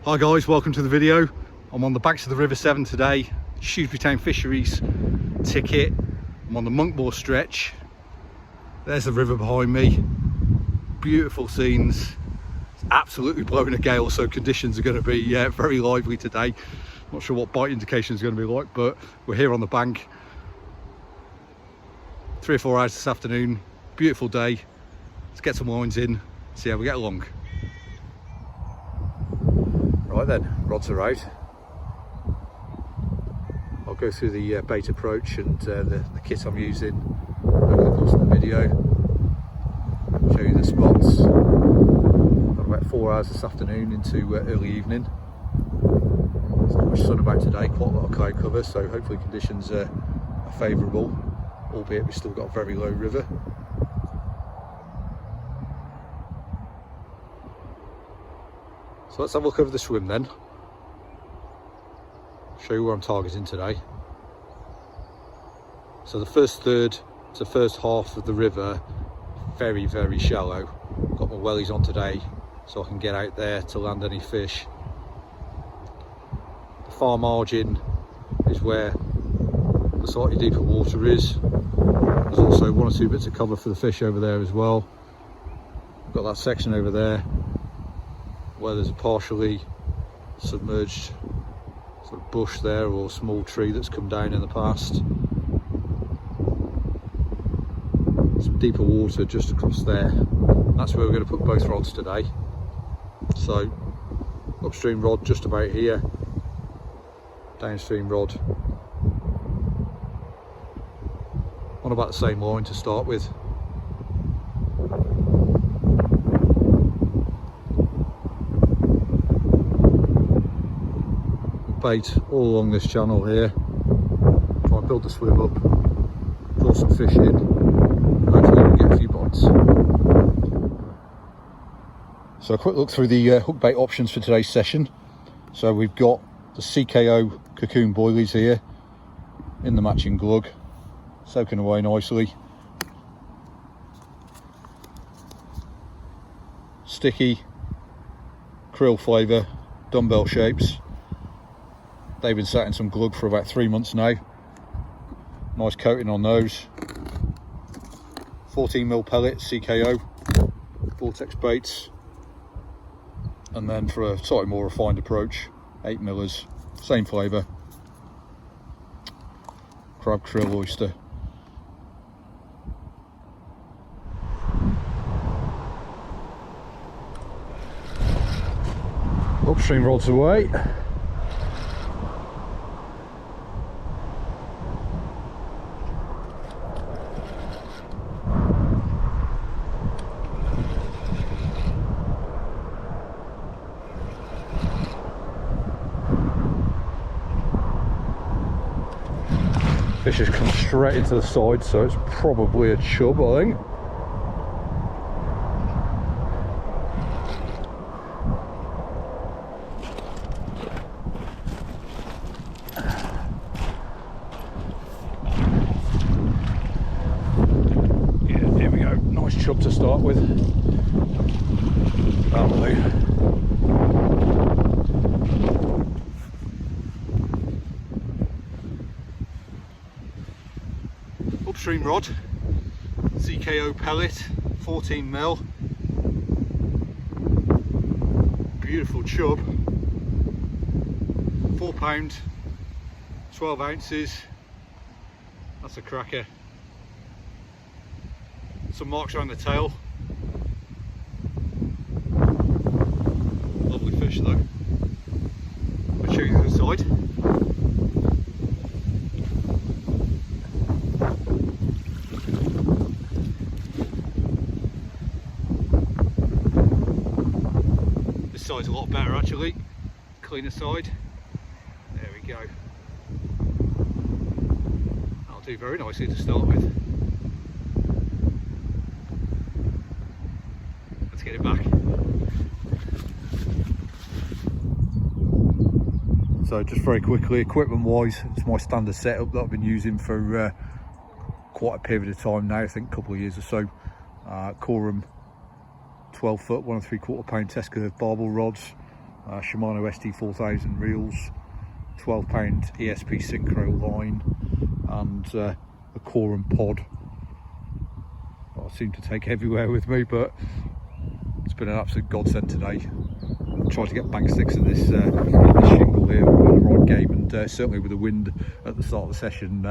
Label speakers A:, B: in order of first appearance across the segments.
A: Hi guys, welcome to the video. I'm on the banks of the River Severn today, Shrewsbury Town Fisheries ticket. I'm on the Monkmoor stretch. There's the river behind me. Beautiful scenes. It's absolutely blowing a gale, so conditions are going to be very lively today. Not sure what bite indication is going to be like, but we're here on the bank. 3 or 4 hours this afternoon. Beautiful day. Let's get some lines in, see how we get along. Right then, rods are out. I'll go through the bait approach and the kit I'm using over the course of the video. Show you the spots. Got about 4 hours this afternoon into early evening. There's not much sun about today, quite a lot of cloud cover, so hopefully conditions are favourable, albeit we've still got a very low river. So let's have a look over the swim then. Show you where I'm targeting today. So the first third to first half of the river, very shallow. Got my wellies on today so I can get out there to land any fish. The far margin is where the slightly deeper water is. There's also 1 or 2 bits of cover for the fish over there as well. Got that section over there where there's a partially submerged sort of bush there, or small tree that's come down in the past. Some deeper water just across there. That's where we're going to put both rods today. So upstream rod just about here, downstream rod on about the same line to start with. Bait all along this channel here, try and build the swim up, draw some fish in, hopefully we'll get a few bites. So a quick look through the hook bait options for today's session. So we've got the CKO cocoon boilies here in the matching glug, soaking away nicely. Sticky krill flavour dumbbell shapes. They've been sat in some glug for about 3 months now. Nice coating on those. 14mm pellet CKO vortex baits, and then for a slightly more refined approach, 8mm, same flavour, crab, krill, oyster. Upstream rods away. Fish has come straight into the side, so it's probably a chub, I think. Yeah, here we go. Nice chub to start with. That'll do. Upstream rod, CKO pellet, 14mm, beautiful chub, £4, 12 ounces, that's a cracker. Some marks around the tail, lovely fish though. I'll show you the other side. Side's a lot better actually, cleaner side. There we go. That'll do very nicely to start with. Let's get it back. So just very quickly, equipment wise, it's my standard setup that I've been using for quite a period of time now, I think a couple of years or so. Corum 12 foot, 1 3/4 pound test curve barbell rods, Shimano SD4000 reels, 12-pound ESP synchro line, and a core and pod that I seem to take everywhere with me, but it's been an absolute godsend today. I tried to get bank sticks in this shingle here with the right game, and certainly with the wind at the start of the session,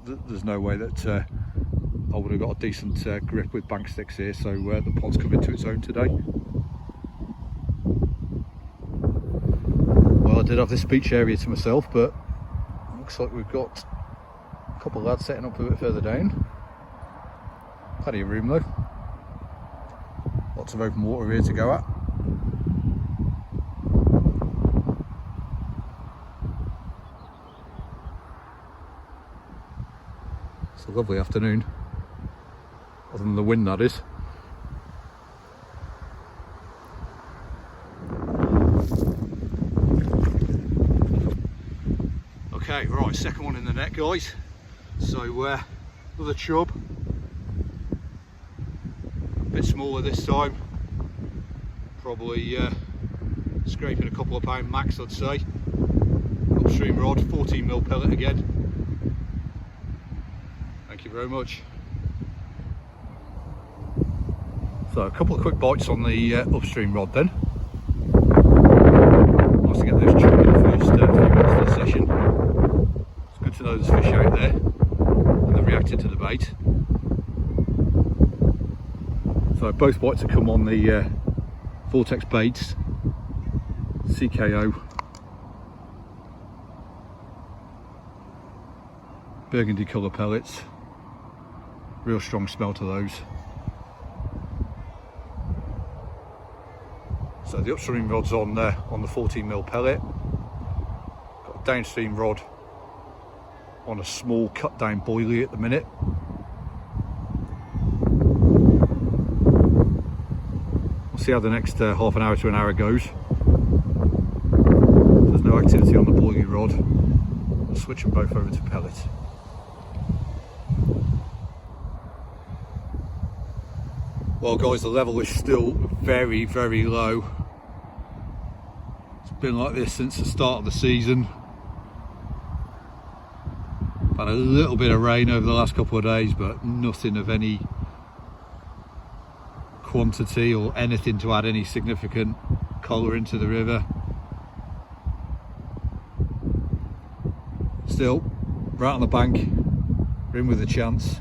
A: there's no way that I would have got a decent grip with bank sticks here, so the pod's come into its own today. Well, I did have this beach area to myself, but looks like we've got a couple of lads setting up a bit further down. Plenty of room though. Lots of open water here to go at. It's a lovely afternoon, other than the wind, that is. Okay, right, second one in the net, guys. So another chub, a bit smaller this time, probably scraping a couple of pound max, I'd say. Upstream rod, 14mm pellet again. Thank you very much. So a couple of quick bites on the upstream rod then. Nice to get those chub in the first few minutes of the session. It's good to know there's fish out there and they're reacting to the bait. So both bites have come on the Vortex baits, CKO, burgundy colour pellets. Real strong smell to those. So the upstream rod's on the 14mm pellet. Got a downstream rod on a small cut down boilie at the minute. We'll see how the next half an hour to an hour goes. If there's no activity on the boilie rod, we'll switch them both over to pellet. Well guys, the level is still very, very low. It's been like this since the start of the season. Had a little bit of rain over the last couple of days, but nothing of any quantity or anything to add any significant colour into the river. Still, right on the bank, we're in with a chance.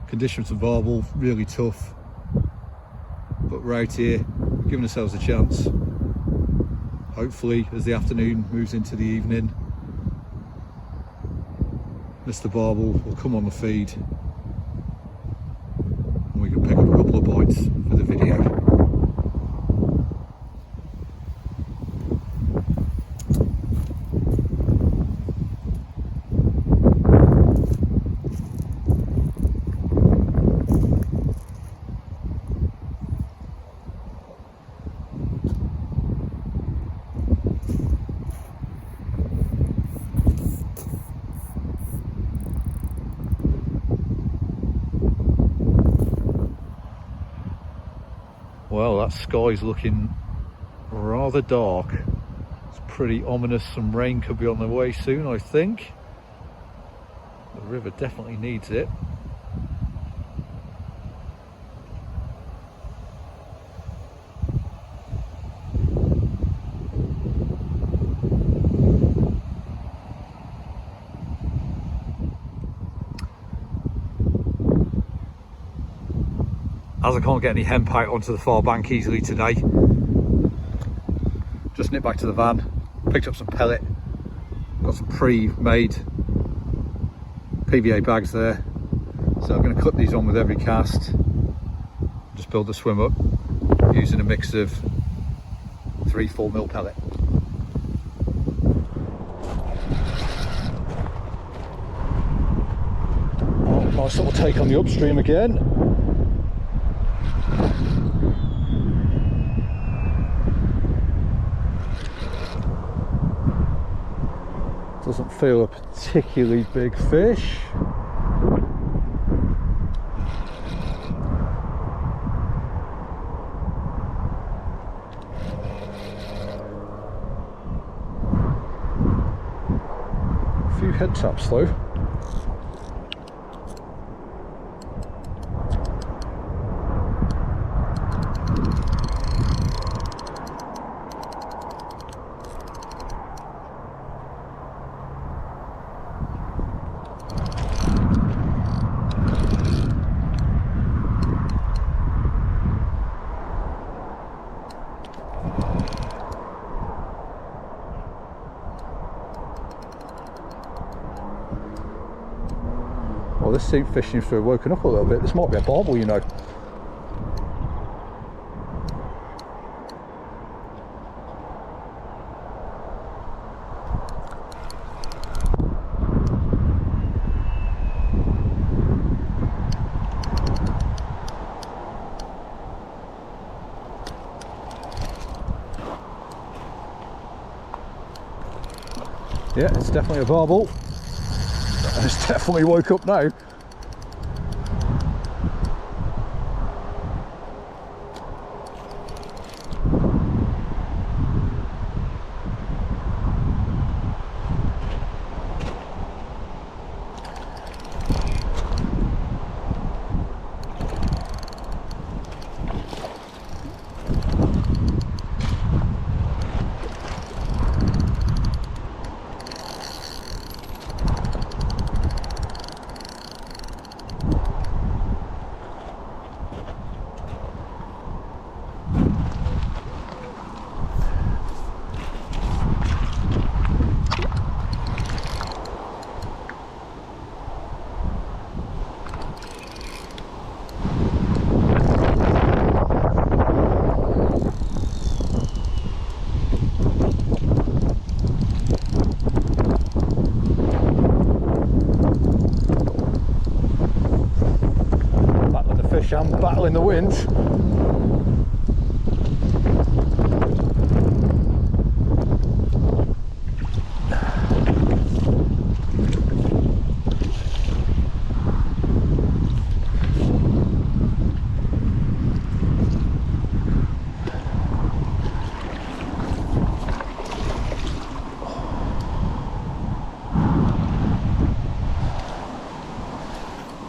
A: Conditions for barbel really tough, but we're out here giving ourselves a chance. Hopefully as the afternoon moves into the evening, Mr. Barbel will come on the feed and we can pick up a couple of bites for the video. Well, that sky's looking rather dark. It's pretty ominous. Some rain could be on the way soon, I think. The river definitely needs it. As I can't get any hemp out onto the far bank easily today, just nipped back to the van, picked up some pellet, got some pre-made PVA bags there, so I'm going to clip these on with every cast, just build the swim up using a mix of 3-4mm pellet. Oh, nice little take on the upstream again. Doesn't feel a particularly big fish. head taps though. Well, this fish seems to have woken up a little bit. This might be a barbel, you know. Yeah, it's definitely a barbel. It's definitely woke up now. I'm battling the wind.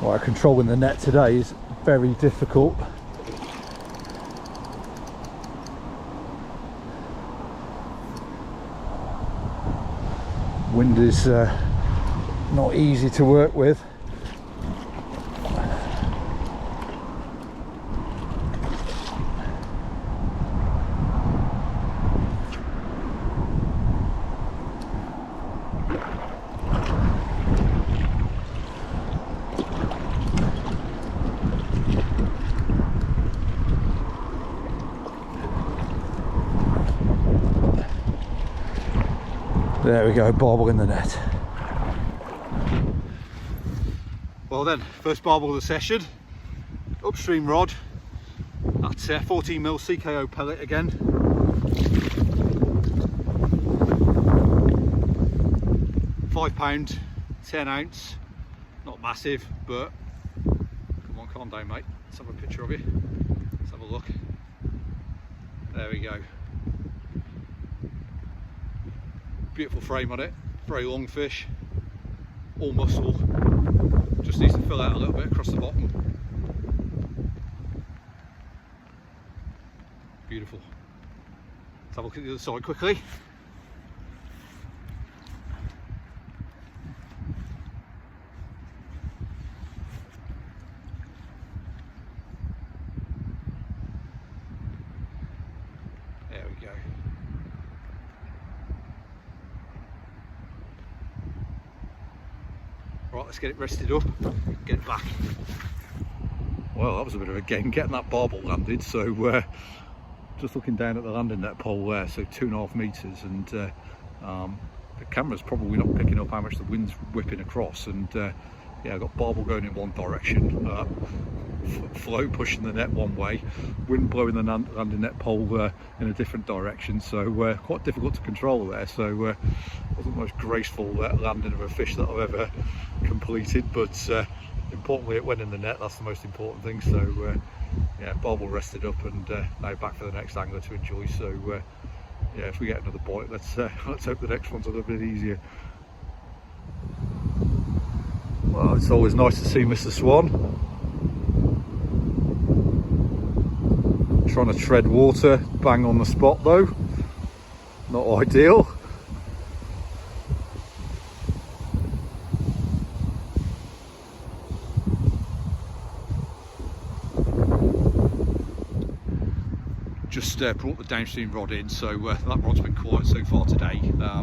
A: Right, controlling the net today is very difficult. Wind is not easy to work with. There we go, barbel in the net. Well then, first barbel of the session. Upstream rod at 14mm CKO pellet again. £5, 10oz. Not massive, but come on, calm down, mate. Let's have a picture of you. Let's have a look. There we go. Beautiful frame on it, very long fish, all muscle, just needs to fill out a little bit across the bottom. Beautiful. Let's have a look at the other side quickly. There we go. Right, let's get it rested up, get it back. Well, that was a bit of a game getting that barbel landed. So just looking down at the landing net pole there, so 2.5 meters, and the camera's probably not picking up how much the wind's whipping across. And yeah, I've got barbel going in one direction, flow pushing the net one way, wind blowing the landing net pole in a different direction, so quite difficult to control there. So wasn't the most graceful landing of a fish that I've ever completed, but importantly it went in the net. That's the most important thing. So yeah, barbel rested up, and now back for the next angler to enjoy. So yeah, if we get another bite, let's hope the next one's a little bit easier. Well, it's always nice to see Mr. Swan. Trying to tread water, bang on the spot though. Not ideal. Just brought the downstream rod in, so that rod's been quiet so far today.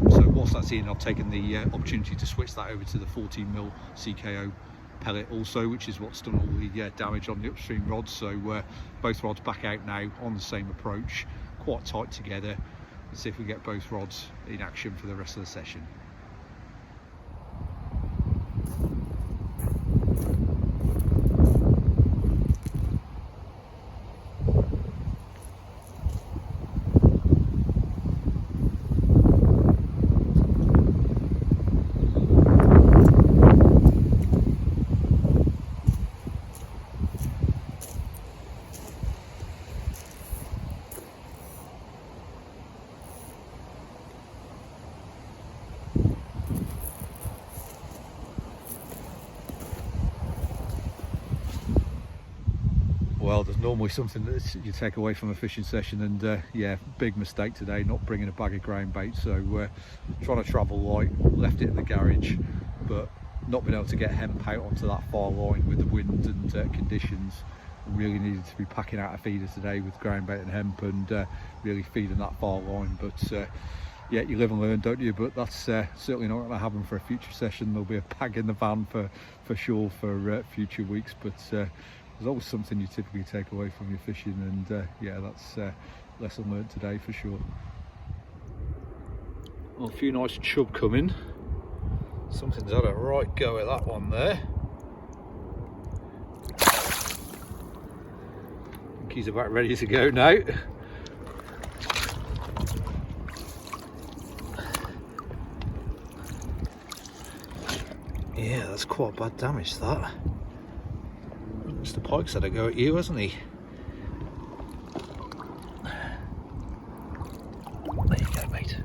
A: So whilst that's in, I've taken the opportunity to switch that over to the 14mm CKO pellet also, which is what's done all the damage on the upstream rods. So both rods back out now on the same approach, quite tight together. Let's see if we get both rods in action for the rest of the session. Well, there's normally something that you take away from a fishing session, and yeah, big mistake today not bringing a bag of ground bait. So trying to travel light, left it in the garage, but not been able to get hemp out onto that far line with the wind and conditions. Really needed to be packing out a feeder today with ground bait and hemp, and really feeding that far line. But yeah, you live and learn, don't you? But that's certainly not going to happen for a future session. There'll be a bag in the van for sure for future weeks. But there's always something you typically take away from your fishing, and yeah, that's lesson learned today for sure. Well, a few nice chub coming. Something's had a right go at that one there. I think he's about ready to go now. Yeah, that's quite bad damage, that. Mr. Pike's had a go at you, hasn't he? There you go, mate.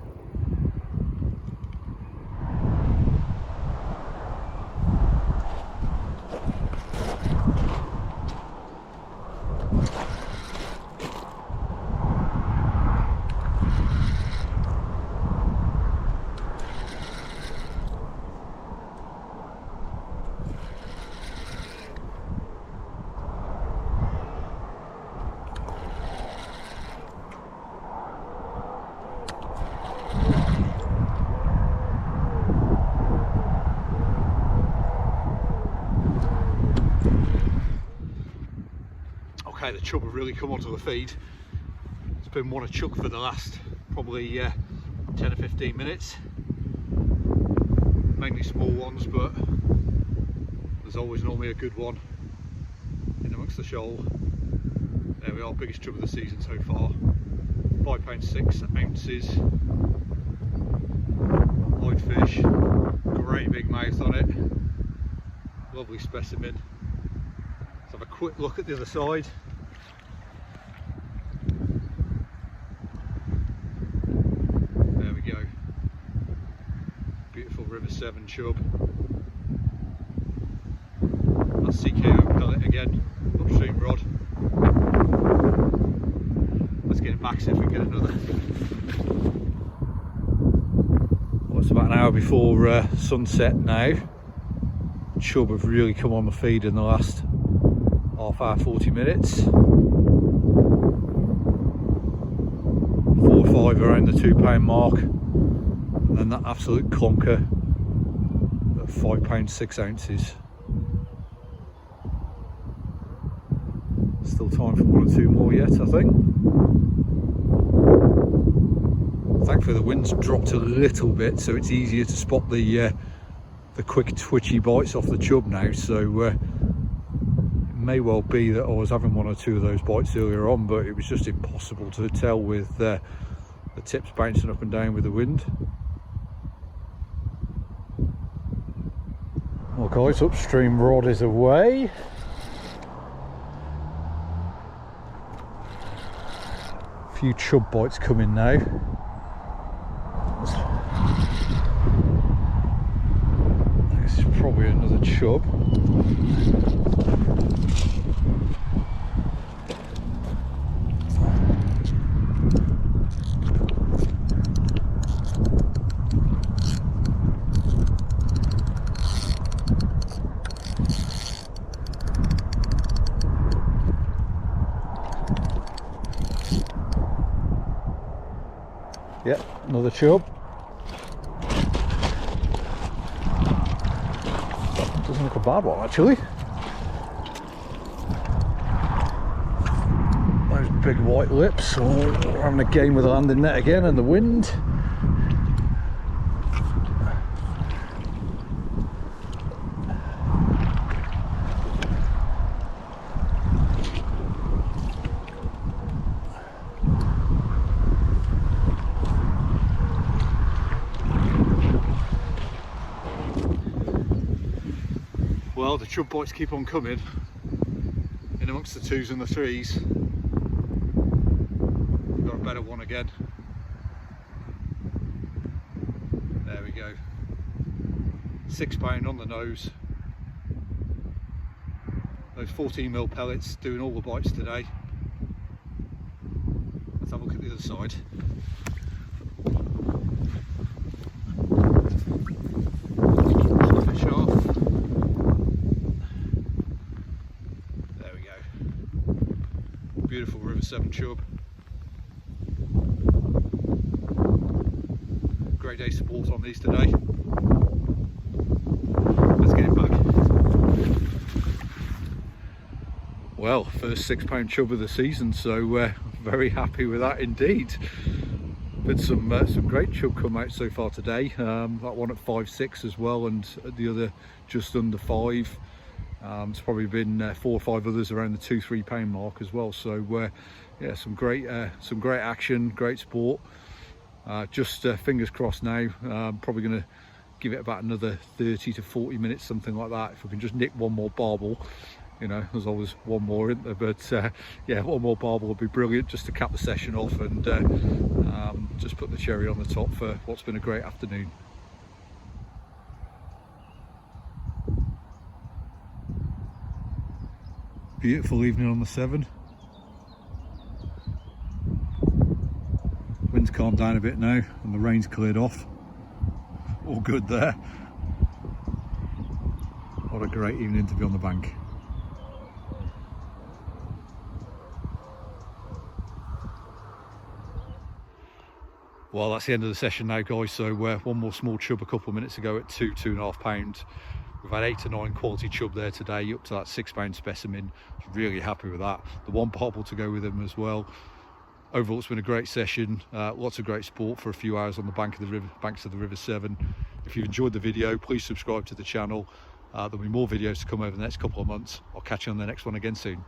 A: Okay, the chub have really come onto the feed. It's been one a chuck for the last probably 10 or 15 minutes. Mainly small ones, but there's always normally a good one in amongst the shoal. There we are, biggest chub of the season so far. 5 pounds 6 ounces. Live fish, great big mouth on it. Lovely specimen. Let's have a quick look at the other side. There we go. Beautiful River Severn chub. That's CKO pellet again, upstream rod. Let's get it back, see if we can get another. Well, it's about an hour before sunset now. Chub have really come on the feed in the last half hour, 40 minutes. 4 or 5 around the £2 mark, and then that absolute conker at 5 pounds 6 ounces. Still time for 1 or 2 more yet, I think. Thankfully the wind's dropped a little bit, so it's easier to spot the quick twitchy bites off the chub now. So it may well be that I was having 1 or 2 of those bites earlier on, but it was just impossible to tell with the tips bouncing up and down with the wind. Well guys, upstream rod is away. A few chub bites coming now. This is probably another chub. Yep, another chub. Doesn't look a bad one actually. Those big white lips. Oh, we're having a game with the landing net again and the wind. Well, the chub bites keep on coming in amongst the 2s and the 3s. We've got a better one again. There we go. £6 on the nose. Those 14mm pellets doing all the bites today. Let's have a look at the other side. Fish off. Beautiful River Severn chub. Great day sport on these today. Let's get it back. Well, first £6 chub of the season, so very happy with that indeed. But some great chub come out so far today. That one at 5.6 as well, and the other just under 5. There's probably been 4 or 5 others around the £2–3 mark as well. So yeah, some great action, great sport. Just fingers crossed now. Probably going to give it about another 30 to 40 minutes, something like that. If we can just nick one more barbel, you know, there's always one more, isn't there? But yeah, one more barbel would be brilliant just to cap the session off and just put the cherry on the top for what's been a great afternoon. Beautiful evening on the Severn. Wind's calmed down a bit now and the rain's cleared off. All good there. What a great evening to be on the bank. Well, that's the end of the session now, guys. So one more small chub a couple of minutes ago at £2–2.5. We've had 8 to 9 quality chub there today, up to that £6 specimen. Really happy with that. The one barbel to go with them as well. Overall, it's been a great session. Lots of great sport for a few hours on the banks of the River Severn. If you've enjoyed the video, please subscribe to the channel. There'll be more videos to come over the next couple of months. I'll catch you on the next one again soon.